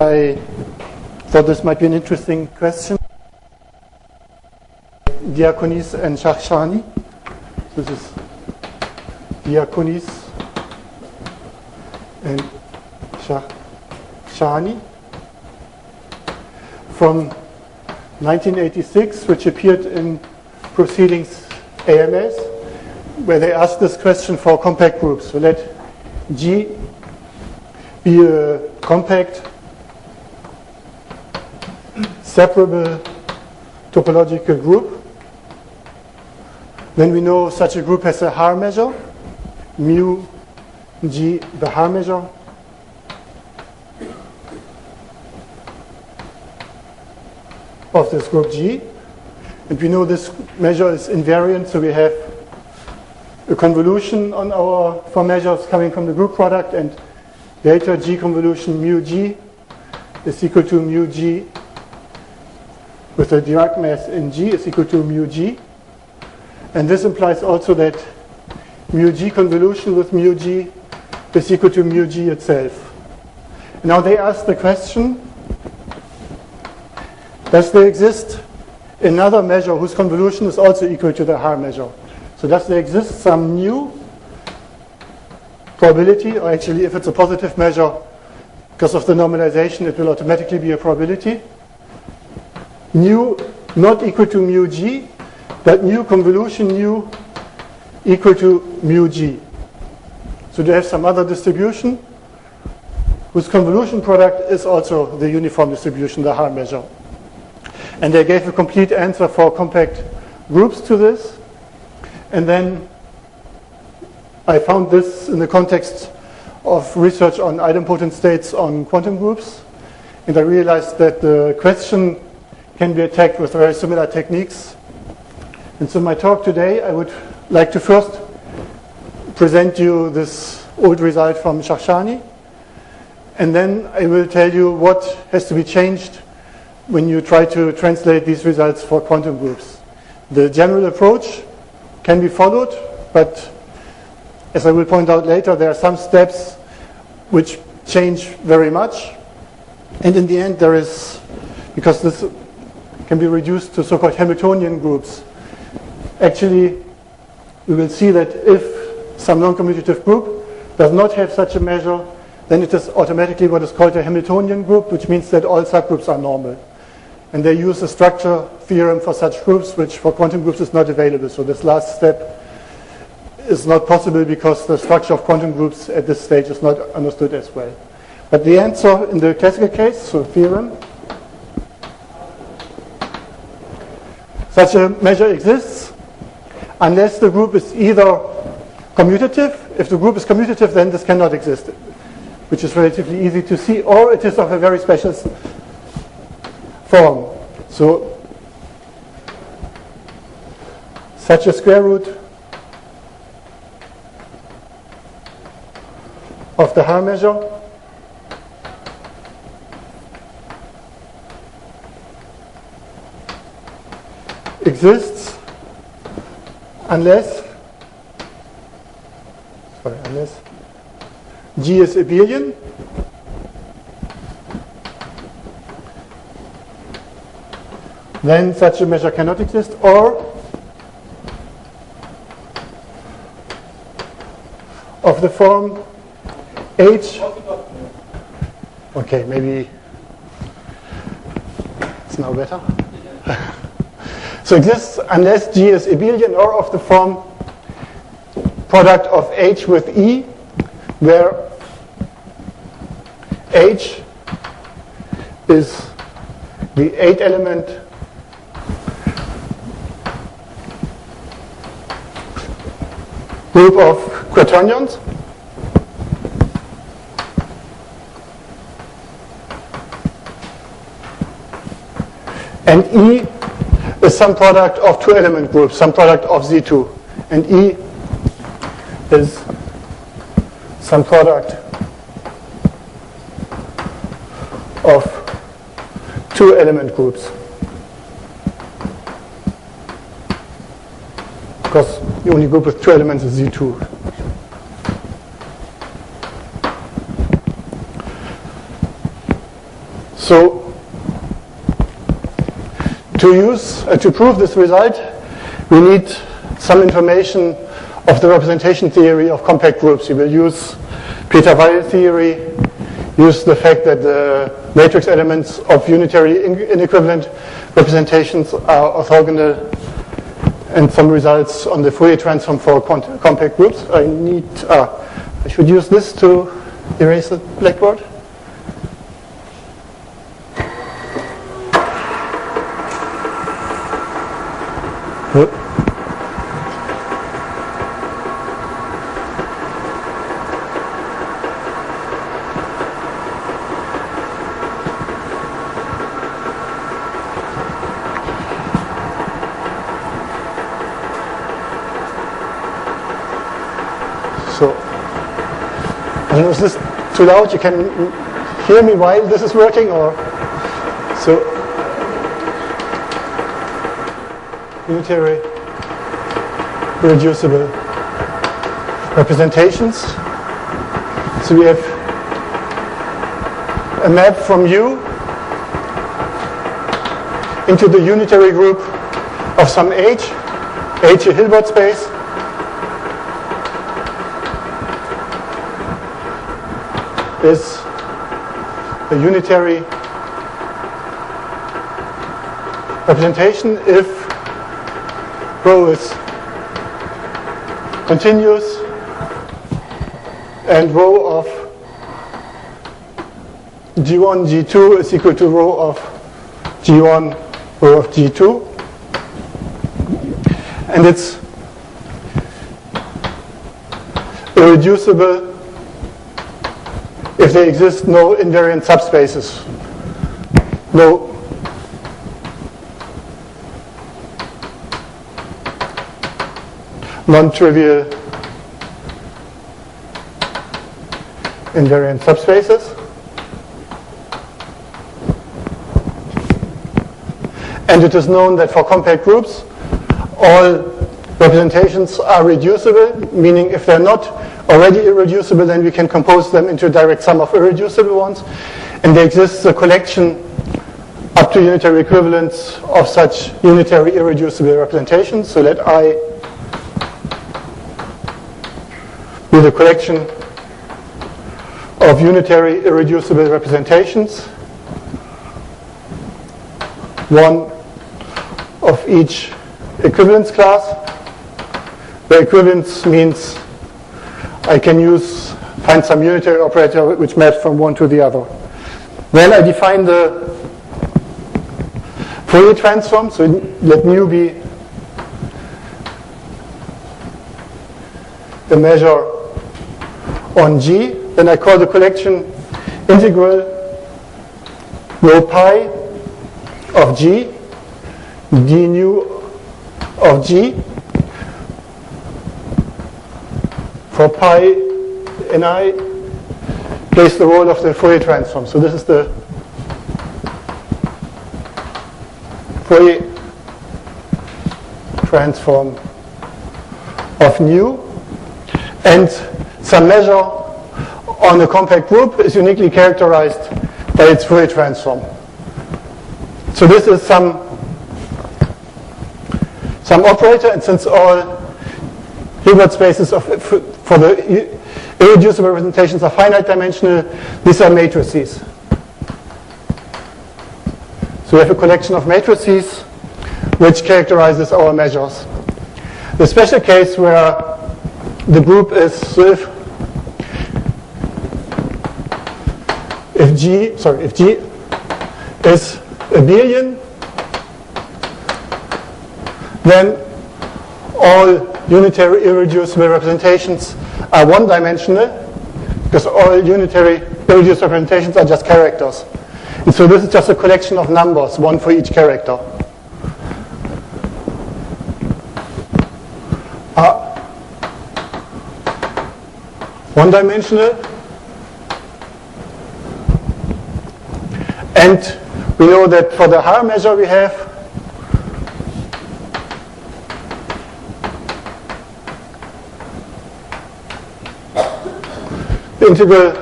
I thought this might be an interesting question. Diaconis and Shahshani. This is Diaconis and Shahshani from 1986, which appeared in Proceedings AMS, where they asked this question for compact groups. So let G be a compact, separable topological group. Then we know such a group has a Haar measure, mu G, the Haar measure. Of this group G. And we know this measure is invariant, so we have a convolution on our four measures coming from the group product, and delta G convolution mu G is equal to mu G with the Dirac mass in G is equal to mu G. And this implies also that mu G convolution with mu G is equal to mu G itself. Now they ask the question, does there exist another measure whose convolution is also equal to the Haar measure? So does there exist some new probability, or actually if it's a positive measure, because of the normalization, it will automatically be a probability. Nu not equal to mu G, but nu convolution nu equal to mu G. So do you have some other distribution whose convolution product is also the uniform distribution, the Haar measure. And they gave a complete answer for compact groups to this. And then I found this in the context of research on idempotent states on quantum groups. And I realized that the question can be attacked with very similar techniques. And so my talk today, I would like to first present you this old result from Shahshani. And then I will tell you what has to be changed when you try to translate these results for quantum groups. The general approach can be followed, but as I will point out later, there are some steps which change very much. And in the end, there is, because this can be reduced to so-called Hamiltonian groups, actually, we will see that if some non-commutative group does not have such a measure, then it is automatically what is called a Hamiltonian group, which means that all subgroups are normal. And they use a structure theorem for such groups, which for quantum groups is not available. So this last step is not possible because the structure of quantum groups at this stage is not understood as well. But the answer in the classical case, so theorem, such a measure exists unless the group is either commutative. If the group is commutative, then this cannot exist, which is relatively easy to see, or it is of a very special form. So such a square root of the Haar measure exists unless G is abelian. Then such a measure cannot exist, or of the form H. Okay, maybe it's now better. So exists unless G is abelian, or of the form product of H with E, where H is the 8-element group of quaternions. And E is some product of 2-element groups, some product of Z2. And E is some product of 2-element groups. Because the only group with 2 elements is Z2. So to prove this result, we need some information of the representation theory of compact groups. We will use Peter-Weil theory, use the fact that the matrix elements of unitary inequivalent representations are orthogonal, and some results on the Fourier transform for compact groups. I should use this to erase the blackboard. So, I don't know, is this too loud? You can hear me while this is working, or so unitary irreducible representations. So we have a map from U into the unitary group of some H a Hilbert space. Is a unitary representation if rho is continuous and rho of G1, G2 is equal to rho of G1, rho of G2. And it's irreducible if there exist no invariant subspaces, no non-trivial invariant subspaces. And it is known that for compact groups, all representations are reducible, meaning if they're not already irreducible, then we can compose them into a direct sum of irreducible ones. And there exists a collection up to unitary equivalence of such unitary irreducible representations. So let I be the collection of unitary irreducible representations, one of each equivalence class, where equivalence means I can find some unitary operator which maps from one to the other. Then I define the Fourier transform, so let mu be the measure on G. Then I call the collection integral rho pi of G, d nu of G, for pi and I plays the role of the Fourier transform. So this is the Fourier transform of nu. And some measure on a compact group is uniquely characterized by its Fourier transform. So this is some operator, and since all Hilbert spaces for the irreducible representations are finite dimensional, these are matrices. So we have a collection of matrices which characterizes our measures. The special case where the group is, so if G is abelian, then all unitary irreducible representations are one-dimensional, because all unitary irreducible representations are just characters. And so this is just a collection of numbers, one for each character. One-dimensional. And we know that for the Haar measure we have the integral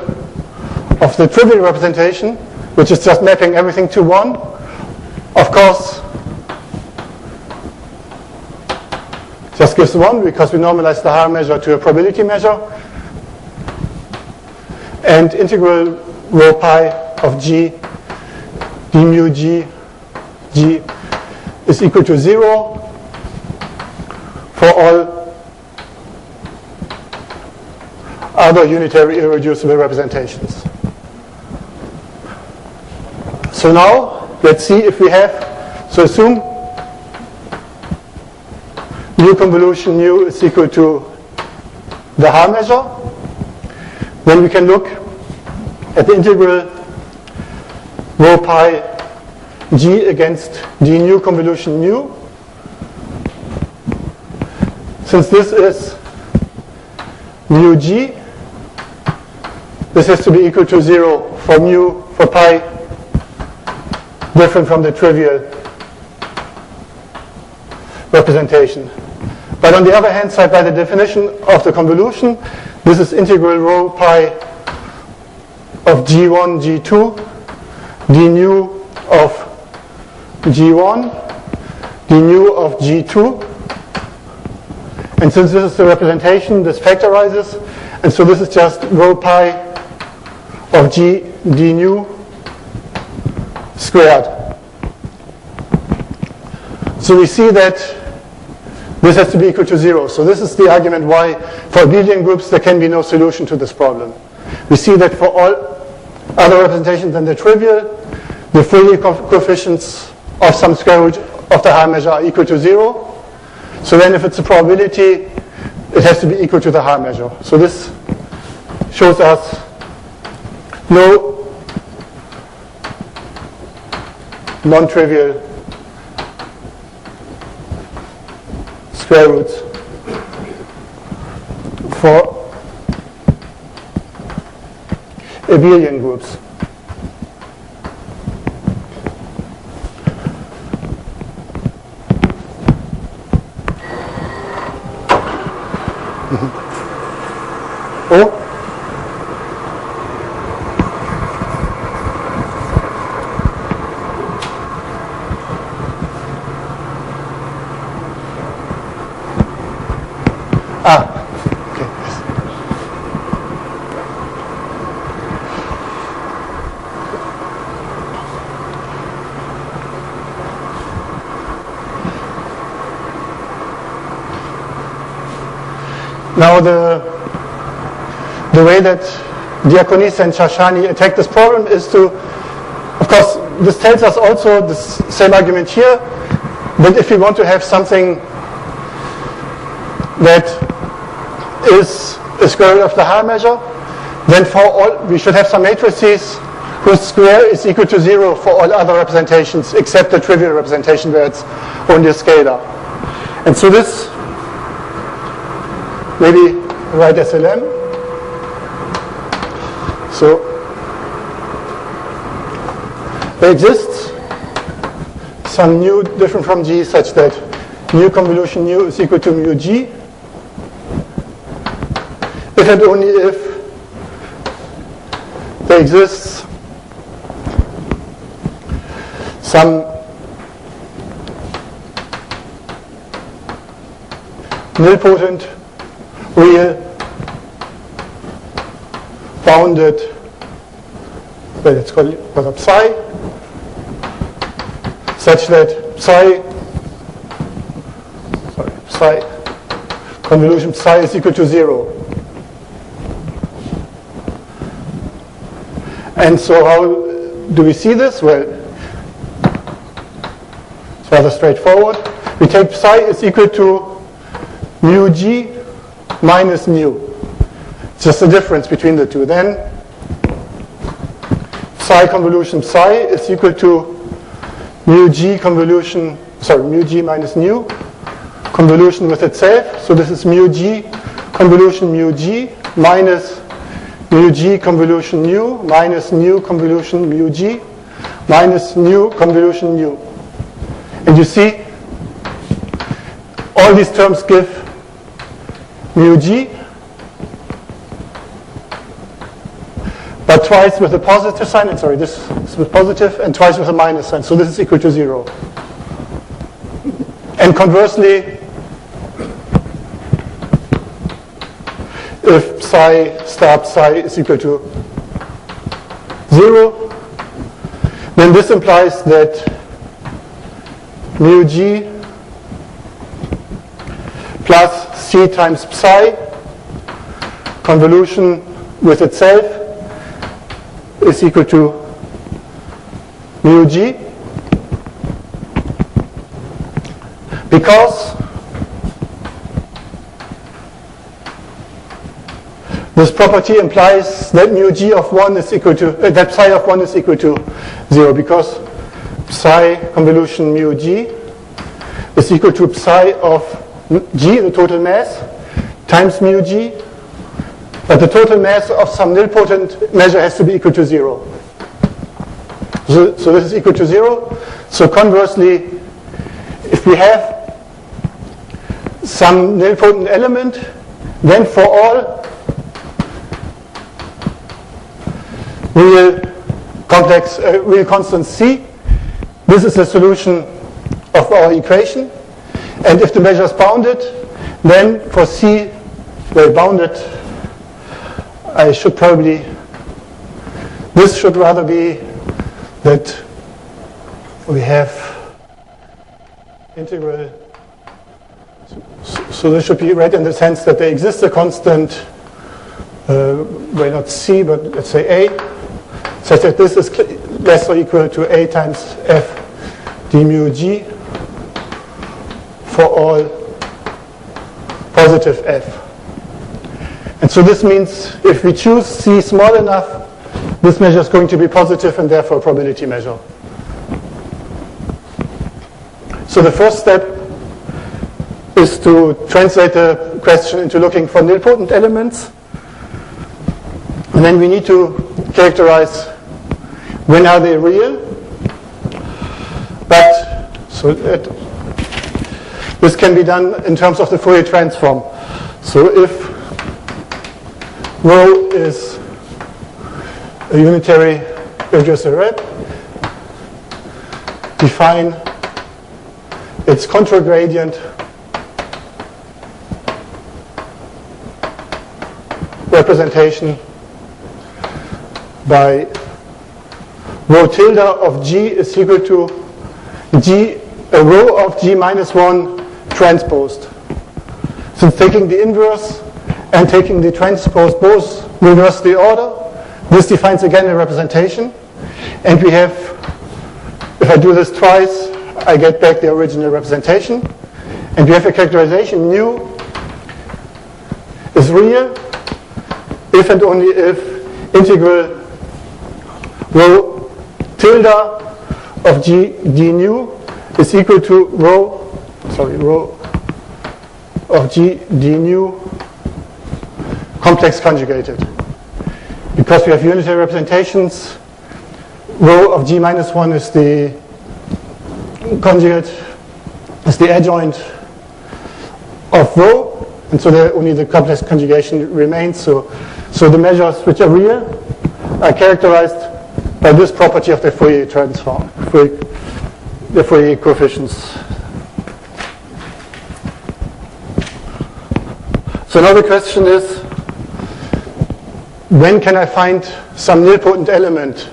of the trivial representation which is just mapping everything to 1. Of course, just gives 1 because we normalize the Haar measure to a probability measure. And integral rho pi of g d mu g is equal to 0 for all other unitary irreducible representations. So now, let's see if we have, so assume mu convolution nu is equal to the Haar measure. Then we can look at the integral rho pi g against d nu convolution nu. Since this is mu g, this has to be equal to 0 for mu, for pi, different from the trivial representation. But on the other hand side, by the definition of the convolution, this is integral rho pi of g1, g2, d nu of g1, d nu of g2. And since this is the representation, this factorizes. And so this is just rho pi of g d nu squared. So we see that this has to be equal to 0. So this is the argument why for abelian groups there can be no solution to this problem. We see that for all other representations than the trivial, the Fourier coefficients of some square root of the Haar measure are equal to 0. So then if it's a probability, it has to be equal to the Haar measure. So this shows us no non-trivial square roots for abelian groups. Oh? Okay. Now the way that Diaconis and Shashani attack this problem is to, of course, this tells us also this same argument here, that if we want to have something that is a square root of the Haar measure, then for all, we should have some matrices whose square is equal to 0 for all other representations except the trivial representation where it's only a scalar. And so this, maybe write SLM. So there exists some nu different from G such that mu convolution nu is equal to mu G. If and only if there exists some nilpotent real bounded, well, let's call it psi, such that psi convolution psi is equal to 0. And so how do we see this? Well, it's rather straightforward. We take psi is equal to mu g minus mu. It's just the difference between the two. Then psi convolution psi is equal to mu g convolution, mu g minus nu, convolution with itself. So this is mu g convolution mu g minus mu g convolution nu minus nu convolution mu g minus nu convolution nu. And you see all these terms give mu g, but twice with a positive sign, and sorry, this is with positive, and twice with a minus sign. So this is equal to 0. And conversely, if psi star psi is equal to 0, then this implies that mu g plus c times psi convolution with itself is equal to mu g, because this property implies that mu g of 1 is equal to, that psi of 1 is equal to 0, because psi convolution mu g is equal to psi of g, the total mass, times mu g, but the total mass of some nilpotent measure has to be equal to 0. So this is equal to 0. So conversely, if we have some nilpotent element, then for all real complex, real constant c, this is the solution of our equation. And if the measure is bounded, then for c, well, bounded, I should probably, this should rather be that we have integral, so this should be read in the sense that there exists a constant, well, not c, but let's say a, such that this is less or equal to a times f d mu g for all positive f. And so this means if we choose c small enough, this measure is going to be positive and therefore a probability measure. So the first step is to translate the question into looking for nilpotent elements. And then we need to characterize when are they real. But so this can be done in terms of the Fourier transform. So if rho is a unitary irreducible rep, define its contragradient representation by rho tilde of g is equal to g, a rho of g minus 1 transposed. Since taking the inverse and taking the transpose both reverse the order, this defines again a representation. And we have, if I do this twice, I get back the original representation. And we have a characterization, mu is real if and only if integral rho tilde of g d nu is equal to rho of g d nu complex conjugated. Because we have unitary representations, rho of g minus 1 is the conjugate, is the adjoint of rho, and so there only the complex conjugation remains. So the measures which are real are characterized by this property of the Fourier transform, the Fourier coefficients. So now the question is, when can I find some nilpotent element?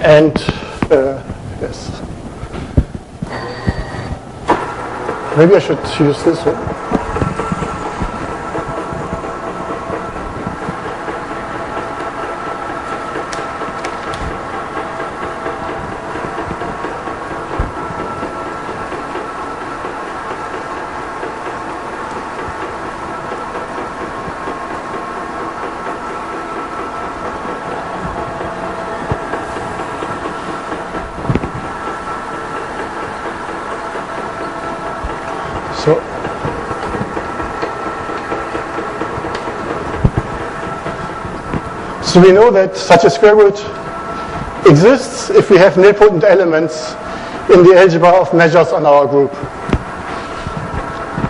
And yes, maybe I should use this one. So we know that such a square root exists if we have nilpotent elements in the algebra of measures on our group.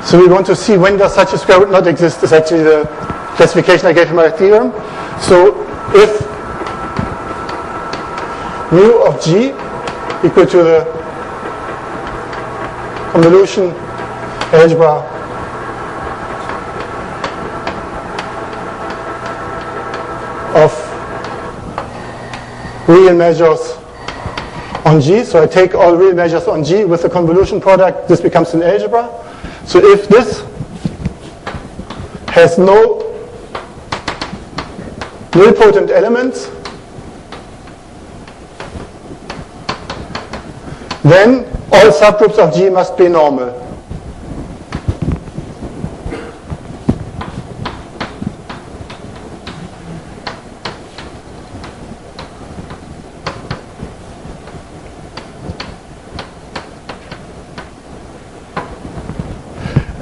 So we want to see when does such a square root not exist is actually the classification I gave in my theorem. So if mu of G equal to the convolution algebra of real measures on G, so I take all real measures on G with the convolution product, this becomes an algebra. So if this has no nilpotent elements, then all subgroups of G must be normal.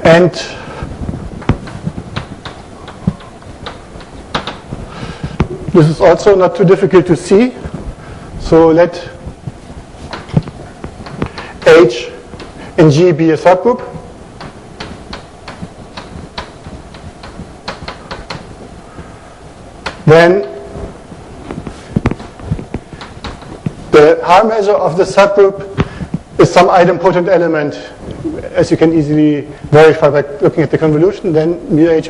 And this is also not too difficult to see. So let H in G be a subgroup. Then the Haar measure of the subgroup is some idempotent element, as you can easily verify by looking at the convolution. Then mu H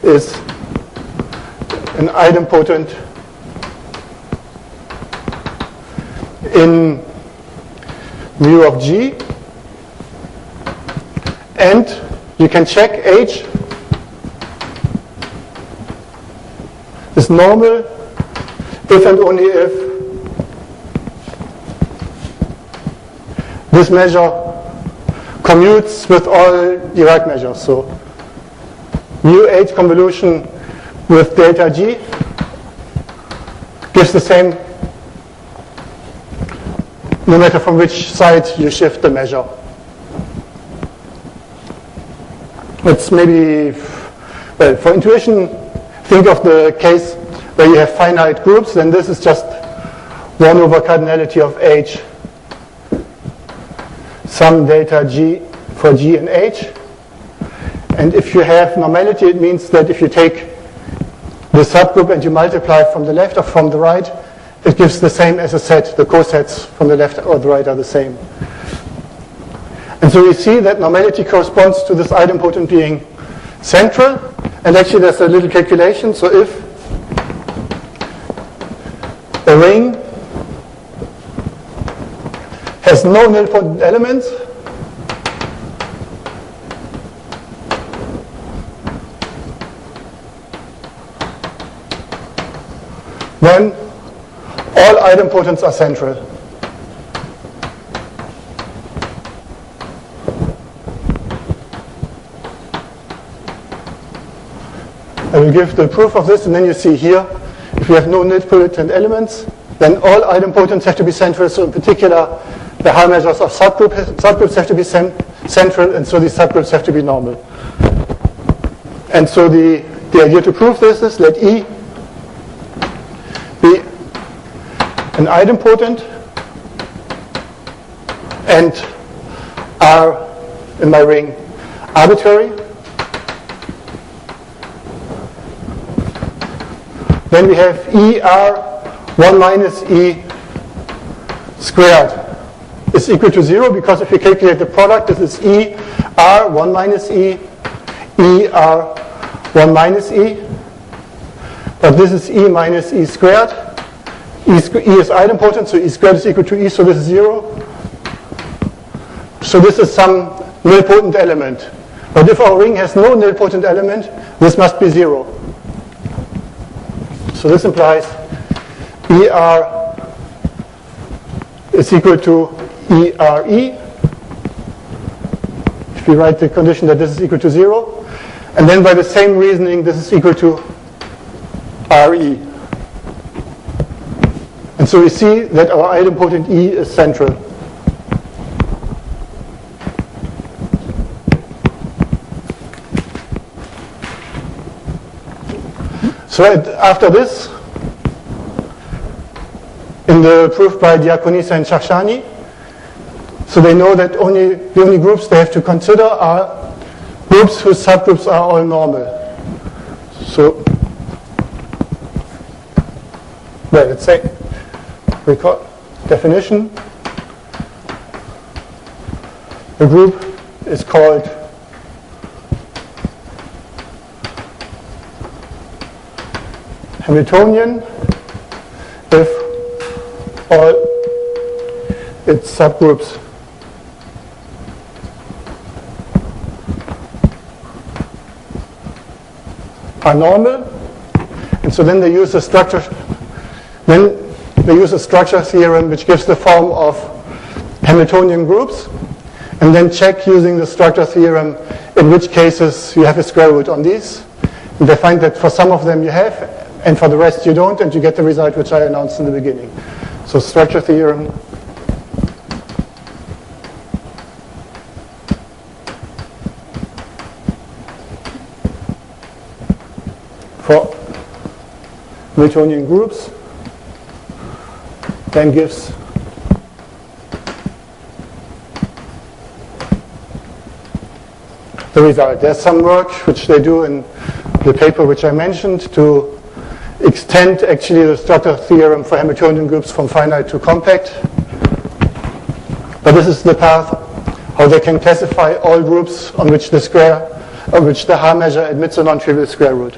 is an idempotent in mu of G, and you can check H is normal if and only if this measure commutes with all Dirac measures. So mu H convolution with delta G gives the same no matter from which side you shift the measure. It's maybe, well, for intuition, think of the case where you have finite groups, then this is just 1 over cardinality of H, sum delta G for G and H. And if you have normality, it means that if you take the subgroup and you multiply from the left or from the right, it gives the same as a set. The cosets from the left or the right are the same. And so we see that normality corresponds to this idempotent being central. And actually there's a little calculation. So if a ring has no nilpotent elements, then all idempotents are central. I will give the proof of this, and then you see here, if you have no nilpotent elements, then all idempotents have to be central. So in particular, the Haar measures of subgroups have to be central, and so these subgroups have to be normal. And so the idea to prove this is let E be an idempotent and R in my ring arbitrary. Then we have ER 1 minus E squared is equal to 0, because if you calculate the product, this is ER 1 minus E, ER 1 minus E. But this is E minus E squared. E is idempotent, so E squared is equal to E, so this is 0. So this is some nilpotent element. But if our ring has no nilpotent element, this must be 0. So this implies ER is equal to ERE. If we write the condition that this is equal to 0. And then by the same reasoning, this is equal to RE. And so we see that our idempotent E is central. So after this, in the proof by Diakonisa and Charshani, so they know that the only groups they have to consider are groups whose subgroups are all normal. So, well, let's say, recall definition. The group is called Hamiltonian if all its subgroups are normal, and so then they use a structure. Then they use a structure theorem which gives the form of Hamiltonian groups, and then check using the structure theorem in which cases you have a square root on these. And they find that for some of them you have, and for the rest you don't, and you get the result which I announced in the beginning. So structure theorem for Hamiltonian groups then gives the result. There's some work which they do in the paper which I mentioned to extend actually the structure theorem for Hamiltonian groups from finite to compact. But this is the path how they can classify all groups on which the Haar measure admits a non-trivial square root.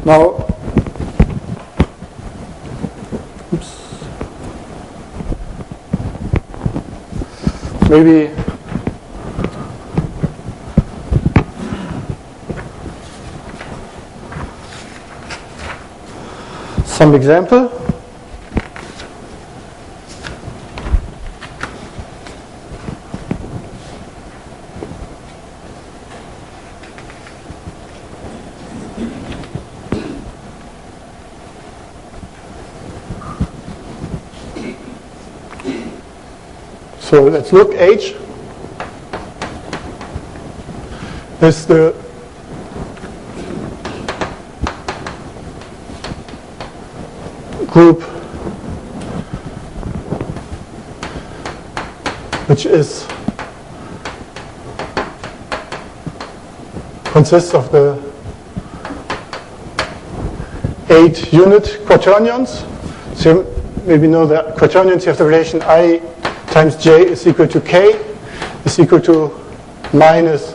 Now, maybe some example. So let's look. H is the group which consists of the 8 unit quaternions. So maybe know that quaternions, you have the relation I times j is equal to k is equal to minus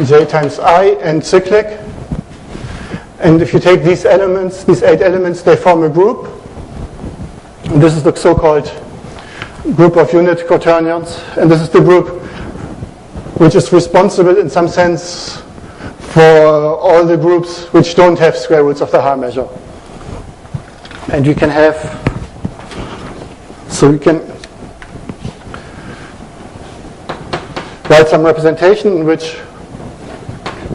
j times I and cyclic. And if you take these elements, these 8 elements, they form a group. And this is the so-called group of unit quaternions. And this is the group which is responsible in some sense for all the groups which don't have square roots of the Haar measure. And we can have, so we can write some representation in which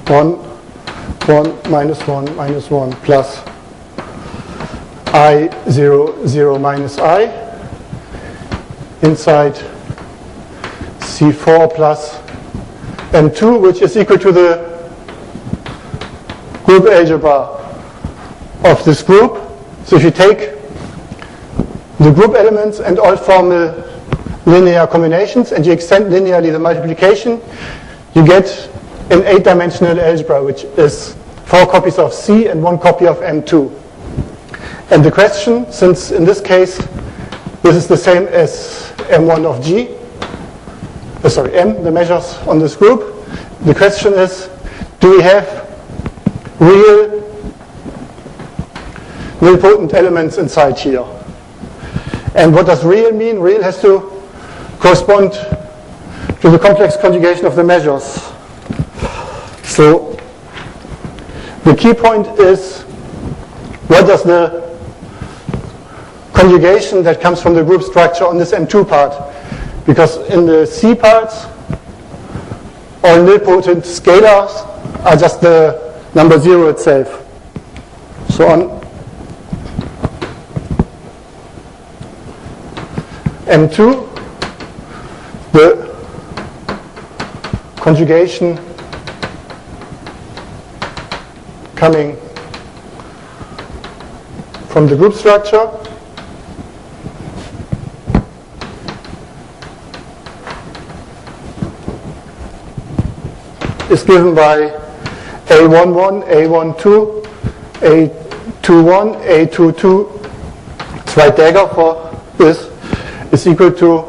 1, 1, minus 1, minus 1, plus I, 0, 0, minus I, inside C4 plus M2, which is equal to the group algebra of this group. So if you take the group elements and all formal linear combinations, and you extend linearly the multiplication, you get an 8-dimensional algebra, which is 4 copies of C and 1 copy of M2. And the question, since in this case this is the same as M1 of G, M, the measures on this group, the question is, do we have real nilpotent elements inside here? And what does real mean? Real has to correspond to the complex conjugation of the measures. So the key point is, what does the conjugation that comes from the group structure on this M2 part? Because in the C parts, all nilpotent scalars are just the number 0 itself. So on M2, the conjugation coming from the group structure is given by A11, A12, A21, A22, zwei dagger for this, is equal to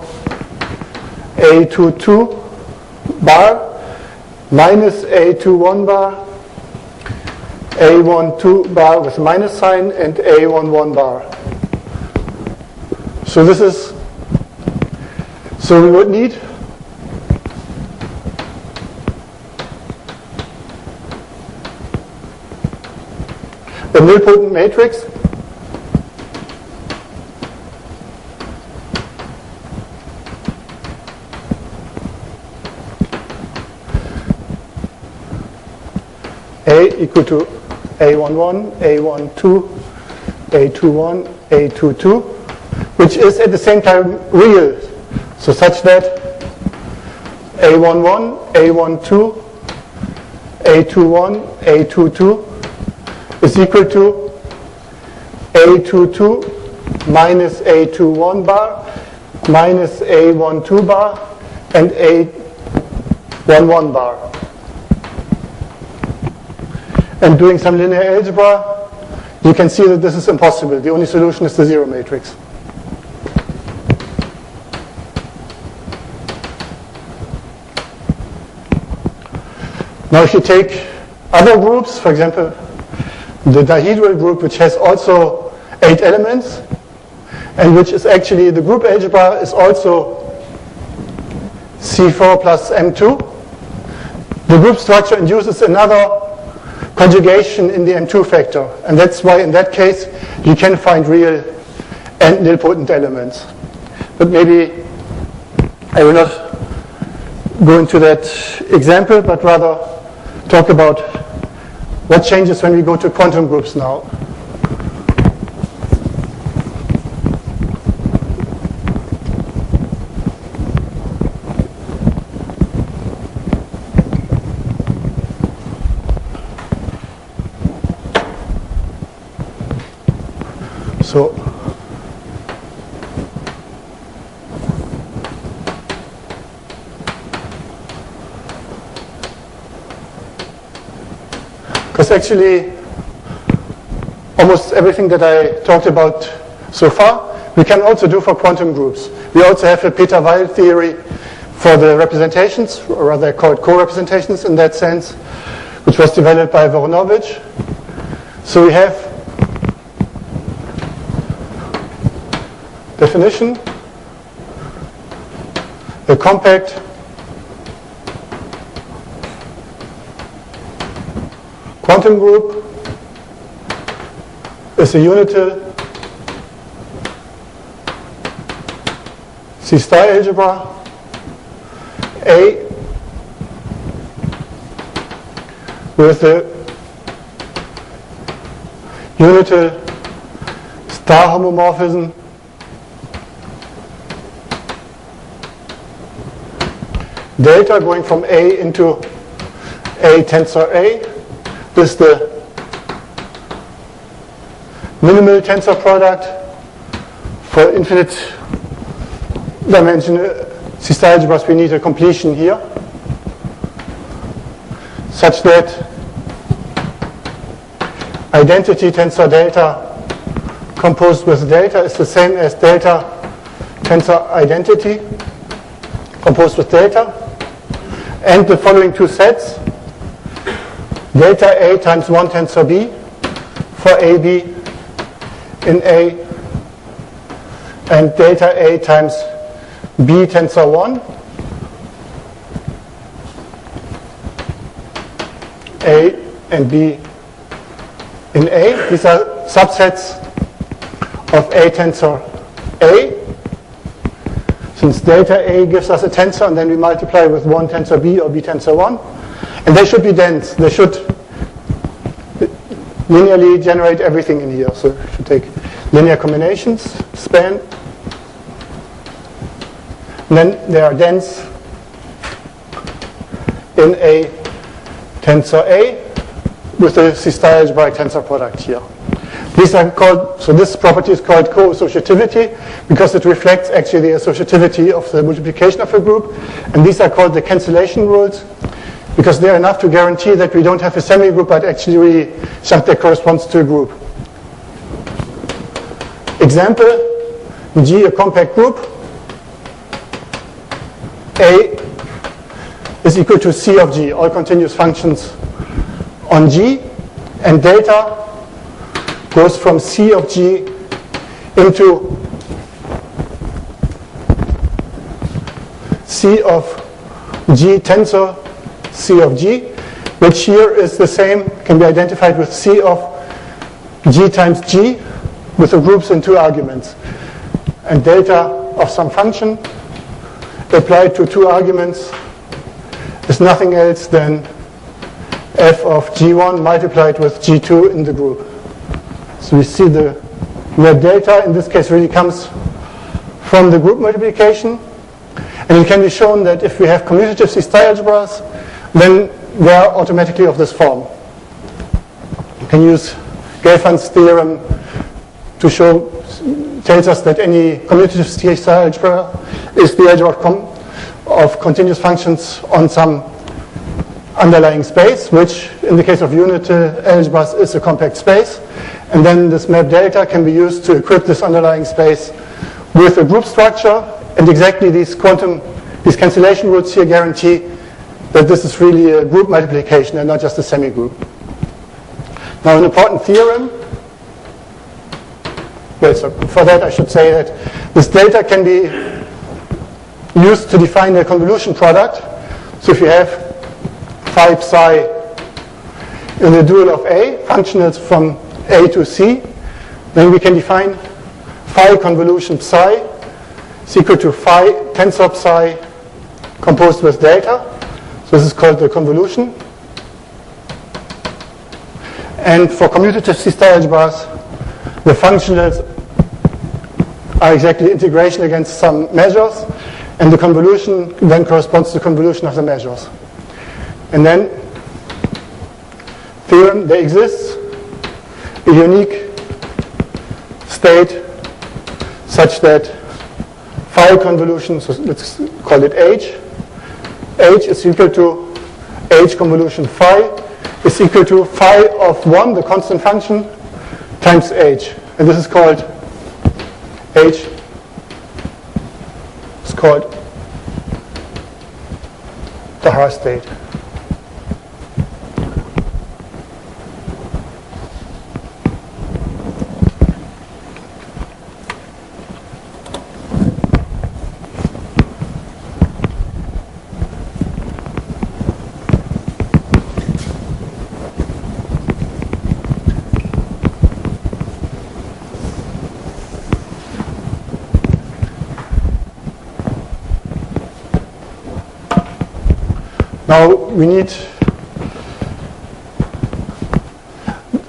A22 bar minus A21 bar, A12 bar with minus sign, and A11 bar. So this is, so we would need a nilpotent matrix A equal to A11, A12, A21, A22, which is at the same time real. So such that A11, A12, A21, A22 is equal to A22 minus A21 bar minus A12 bar and A11 bar. And doing some linear algebra, you can see that this is impossible. The only solution is the zero matrix. Now if you take other groups, for example, the dihedral group, which has also 8 elements, and which is actually, the group algebra is also C4 plus M2. The group structure induces another conjugation in the M2 factor, and that's why in that case you can find real and nilpotent elements. But maybe I will not go into that example, but rather talk about what changes when we go to quantum groups now. So because actually almost everything that I talked about so far we can also do for quantum groups. We also have a Peter-Weil theory for the representations, or rather called co-representations in that sense, which was developed by Voronovich. So we have definition, a compact quantum group is a unital C-star algebra A with a unital star homomorphism delta going from A into A tensor A. This is the minimal tensor product for infinite dimensional C-star algebras. We need a completion here such that identity tensor delta composed with delta is the same as delta tensor identity composed with delta. And the following two sets, delta A times 1 tensor B for AB in A, and delta A times B tensor 1, A and B in A. These are subsets of A tensor A. Since delta A gives us a tensor, and then we multiply with 1 tensor B or B tensor 1. And they should be dense. They should linearly generate everything in here. So we should take linear combinations, span. And then they are dense in a tensor A with the C-star algebraic tensor product here. These are called, so this property is called co-associativity because it reflects actually the associativity of the multiplication of a group. And these are called the cancellation rules because they are enough to guarantee that we don't have a semi-group but actually really something that corresponds to a group. Example, G, a compact group. A is equal to C of G, all continuous functions on G, and delta goes from C of G into C of G tensor C of G, which here is the same, can be identified with C of G times G with the groups in two arguments. And delta of some function applied to two arguments is nothing else than f of G1 multiplied with G2 in the group. So we see the net delta in this case really comes from the group multiplication. And it can be shown that if we have commutative C-star algebras, then they are automatically of this form. You can use Gelfand's theorem to show, tells us that any commutative C-star algebra is the algebra of continuous functions on some underlying space, which in the case of unit algebras is a compact space. And then this map delta can be used to equip this underlying space with a group structure. And exactly these cancellation rules here guarantee that this is really a group multiplication and not just a semi-group. Now an important theorem, well, so for that I should say that this delta can be used to define a convolution product. So if you have phi psi in the dual of A, functionals from A to C, then we can define phi convolution psi is equal to phi tensor psi composed with delta. So this is called the convolution. And for commutative C-star algebras, the functionals are exactly integration against some measures, and the convolution then corresponds to the convolution of the measures. And then, theorem, there exists a unique state such that phi convolution, so let's call it H is equal to H convolution phi is equal to phi of 1, the constant function, times H. And this is called H, it's called the Haar state. Now we need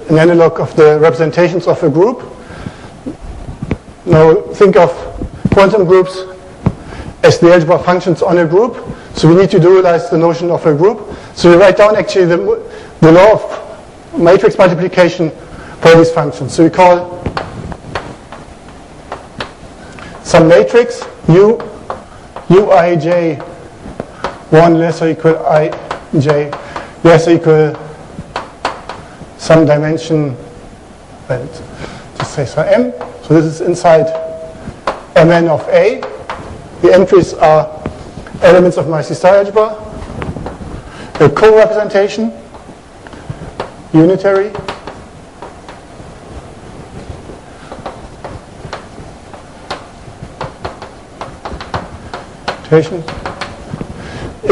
an analog of the representations of a group. Now think of quantum groups as the algebra functions on a group. So we need to dualize the notion of a group. So we write down actually the law of matrix multiplication for these functions. So we call some matrix U Uij 1 less or equal ij less or equal some dimension, let's just say so m. So this is inside Mn of A. The entries are elements of my C-star algebra. A co-representation, unitary.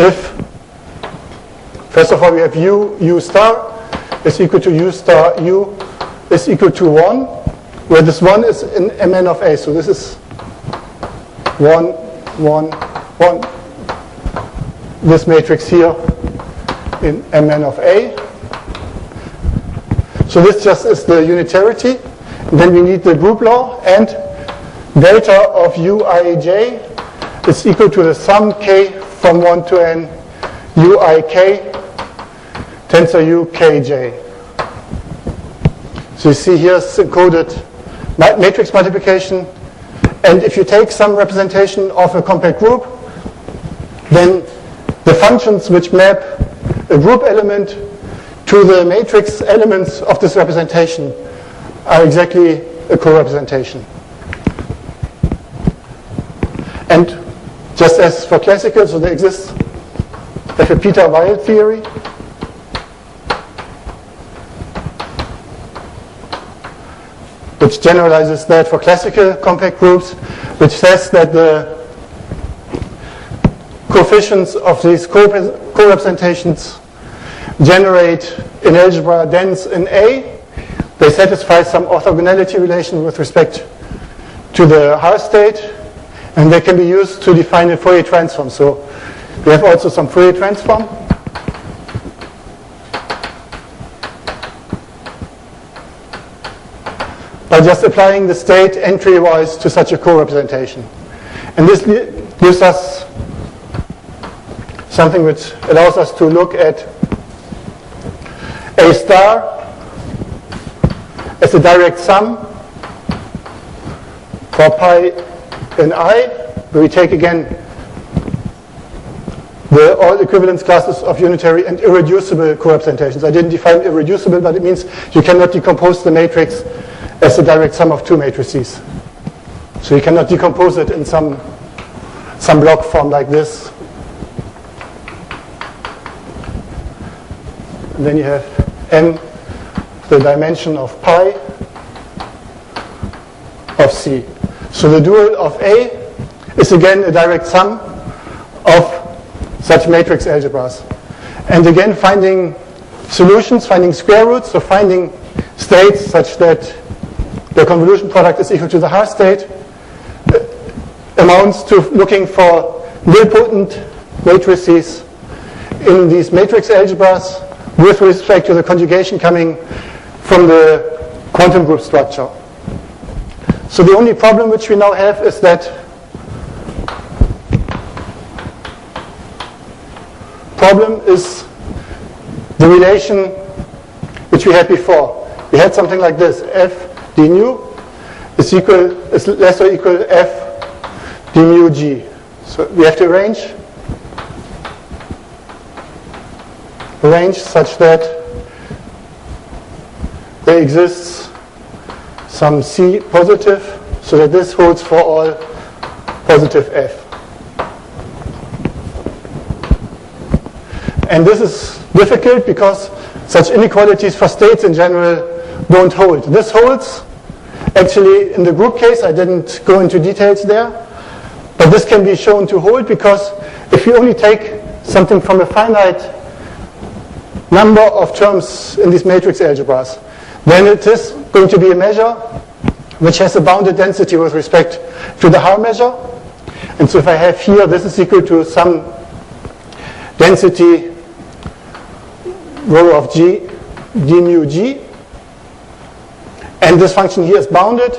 If, first of all, we have U star is equal to U star U is equal to 1, where this 1 is in Mn of A. So this is 1, 1, 1. This matrix here in Mn of A. So this just is the unitarity. And then we need the group law, and delta of Uij is equal to the sum k from 1 to n uik tensor u kj. So you see here's encoded matrix multiplication, and if you take some representation of a compact group, then the functions which map a group element to the matrix elements of this representation are exactly a co-representation. And just as for classical, so there exists like a Peter-Weil theory. Which generalizes that for classical compact groups, which says that the coefficients of these co-representations generate in algebra dense in A. They satisfy some orthogonality relation with respect to the Haar state, and they can be used to define a Fourier transform. So we have also some Fourier transform. By just applying the state entry-wise to such a co-representation. And this gives us something which allows us to look at A star as a direct sum for pi in I, where we take again the all equivalence classes of unitary and irreducible co-representations. I didn't define irreducible, but it means you cannot decompose the matrix as a direct sum of two matrices. So you cannot decompose it in some block form like this. And then you have M, the dimension of pi of C. So the dual of A is again a direct sum of such matrix algebras. And again, finding solutions, finding square roots, so finding states such that the convolution product is equal to the Haar state amounts to looking for nilpotent matrices in these matrix algebras with respect to the conjugation coming from the quantum group structure. So the only problem which we now have is that problem is the relation which we had before. We had something like this: f d nu is less or equal f d mu g. So we have to arrange such that there exists some c positive, so that this holds for all positive f. And this is difficult because such inequalities for states in general don't hold. This holds actually in the group case. I didn't go into details there, but this can be shown to hold because if you only take something from a finite number of terms in these matrix algebras, then it is going to be a measure which has a bounded density with respect to the Haar measure. And so if I have here, this is equal to some density rho of g, d mu g, and this function here is bounded,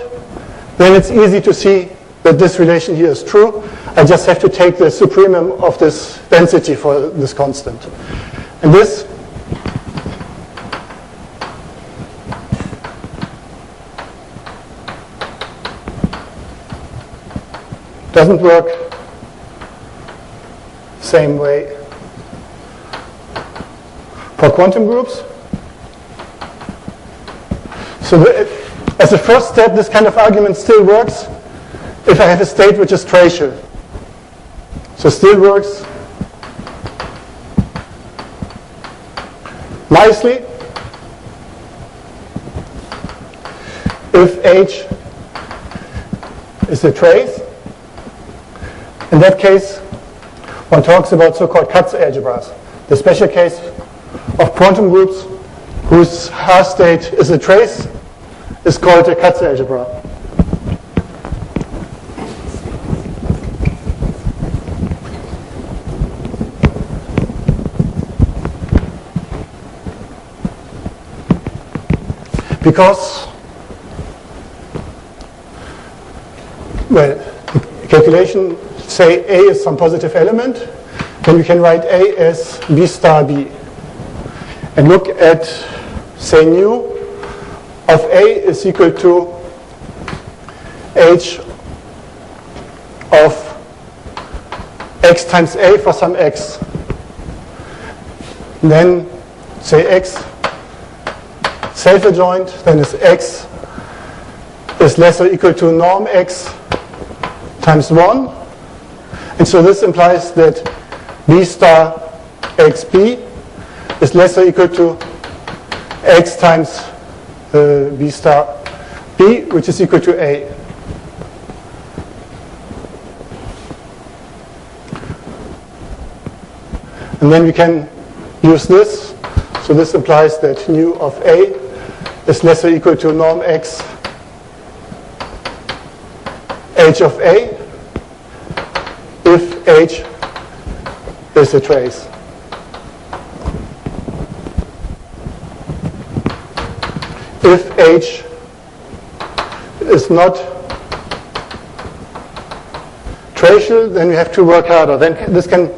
then it's easy to see that this relation here is true. I just have to take the supremum of this density for this constant. And this doesn't work same way for quantum groups. So as a first step, this kind of argument still works if I have a state which is tracial. So still works nicely if H is a trace. In that case, one talks about so-called Katz algebras, the special case of quantum groups whose Haar state is a trace is called a Katz algebra. Because, well, the calculation say A is some positive element, then we can write A as B star B. And look at, say, nu of A is equal to H of x times A for some x. And then, say, x self-adjoint, then is x is less or equal to norm x times 1. And so this implies that B star xb is less or equal to x times B star B, which is equal to A. And then we can use this. So this implies that nu of A is less or equal to norm x h of A if H is a trace. If H is not tracial, then we have to work harder. Then this can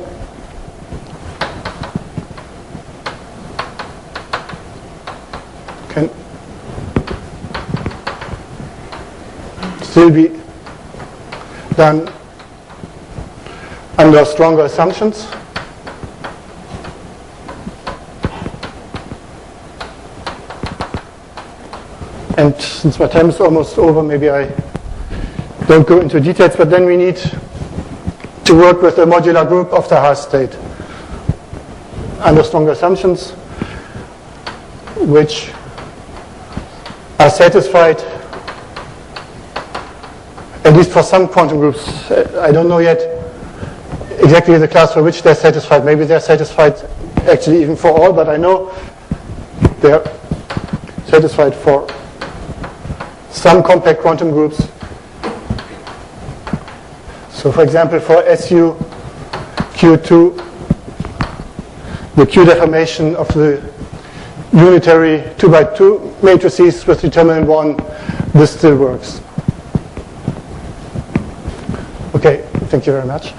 still be done under stronger assumptions. And since my time is almost over, maybe I don't go into details, but then we need to work with the modular group of the Haar state under stronger assumptions, which are satisfied, at least for some quantum groups. I don't know yet exactly the class for which they're satisfied. Maybe they're satisfied actually even for all, but I know they're satisfied for some compact quantum groups. So for example, for SU Q2, the Q deformation of the unitary 2x2 matrices with determinant 1, this still works. Okay, thank you very much.